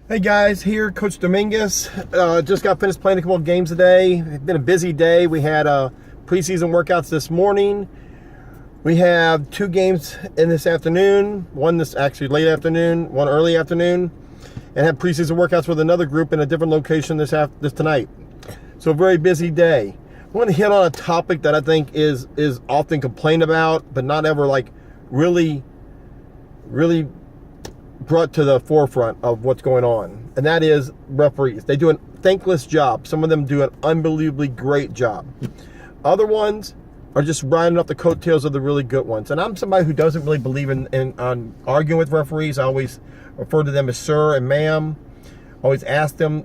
Hey guys, here Coach Dominguez. Just got finished playing a couple of games today. It's been a busy day. We had preseason workouts this morning. We have 2 games in this afternoon. One this actually late afternoon, one early afternoon, and have preseason workouts with another group in a different location this tonight. So a very busy day. I want to hit on a topic that I think is often complained about, but not ever like really brought to the forefront of what's going on, and that is referees. They do a thankless job. Some of them do an unbelievably great job. Other ones are just riding up the coattails of the really good ones. And I'm somebody who doesn't really believe in arguing with referees. I always refer to them as sir and ma'am. Always ask them,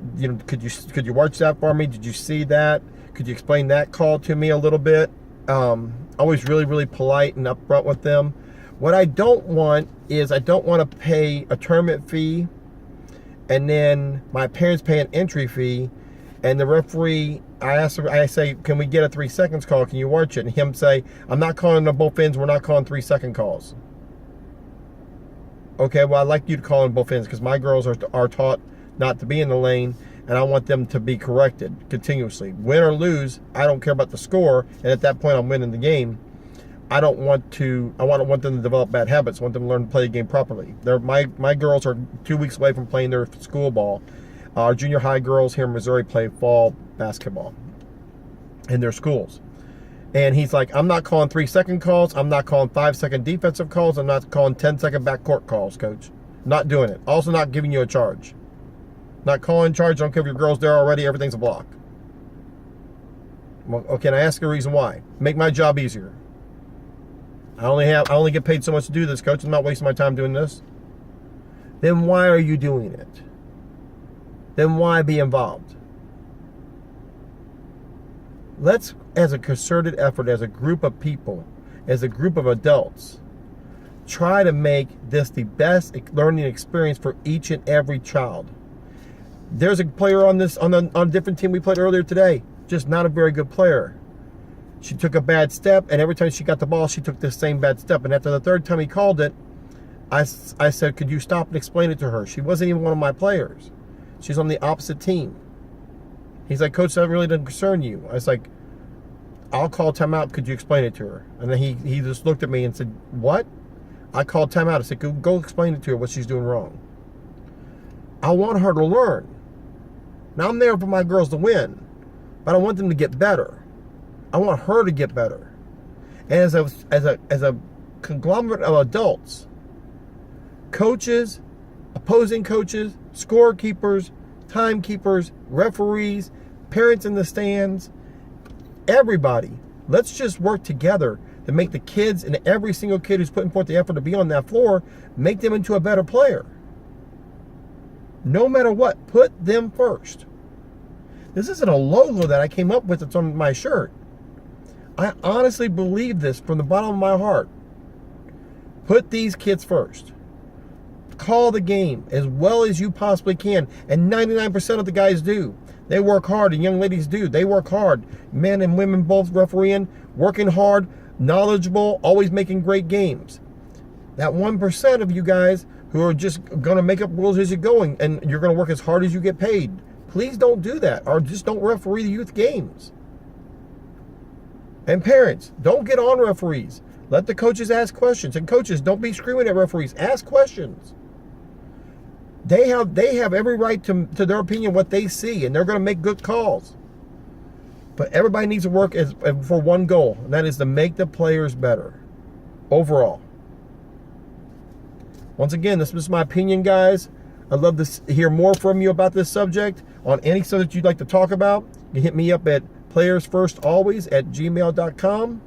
could you watch that for me? Did you see that? Could you explain that call to me a little bit? Always really polite and upfront with them. What I don't want is I don't want to pay a tournament fee and then my parents pay an entry fee, and the referee, I say, can we get a 3 seconds call? Can you watch it? And him say, I'm not calling on both ends. We're not calling 3-second calls. Okay, well, I'd like you to call on both ends because my girls are taught not to be in the lane, and I want them to be corrected continuously. Win or lose, I don't care about the score, and at that point I'm winning the game. I want them to develop bad habits. I want them to learn to play the game properly. My girls are 2 weeks away from playing their school ball. Our junior high girls here in Missouri play fall basketball in their schools. And he's like, I'm not calling 3-second calls. I'm not calling 5-second defensive calls. I'm not calling 10-second backcourt calls, coach. Not doing it. Also not giving you a charge. Not calling charge. I don't care if your girl's there already. Everything's a block. Well, okay, and I ask you a reason why. Make my job easier. I only get paid so much to do this, coach. I'm not wasting my time doing this. Then why are you doing it? Then why be involved? Let's, as a concerted effort, as a group of people, as a group of adults, try to make this the best learning experience for each and every child. There's a player on a different team we played earlier today, just not a very good player. She took a bad step, and every time she got the ball, she took the same bad step. And after the third time he called it, I said, could you stop and explain it to her? She wasn't even one of my players. She's on the opposite team. He's like, Coach, that really doesn't concern you. I was like, I'll call timeout. Could you explain it to her? And then he just looked at me and said, what? I called timeout. I said, go explain it to her what she's doing wrong. I want her to learn. Now, I'm there for my girls to win, but I want them to get better. I want her to get better. And as a conglomerate of adults, coaches, opposing coaches, scorekeepers, timekeepers, referees, parents in the stands, everybody, let's just work together to make the kids and every single kid who's putting forth the effort to be on that floor, make them into a better player. No matter what, put them first. This isn't a logo that I came up with that's on my shirt. I honestly believe this from the bottom of my heart. Put these kids first. Call the game as well as you possibly can. And 99% of the guys do. They work hard, and young ladies do. They work hard. Men and women both refereeing, working hard, knowledgeable, always making great games. That 1% of you guys who are just going to make up rules as you're going, and you're going to work as hard as you get paid. Please don't do that, or just don't referee the youth games. And parents, don't get on referees. Let the coaches ask questions. And coaches, don't be screaming at referees. Ask questions. They have every right to their opinion, what they see, and they're going to make good calls. But everybody needs to work for one goal, and that is to make the players better overall. Once again, this is my opinion, guys. I'd love to hear more from you about this subject on any subject you'd like to talk about. You can hit me up at playersfirstalways@gmail.com.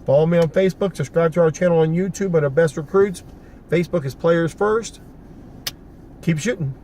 Follow me on Facebook. Subscribe to our channel on YouTube under Best Recruits. Facebook is Players First. Keep shooting.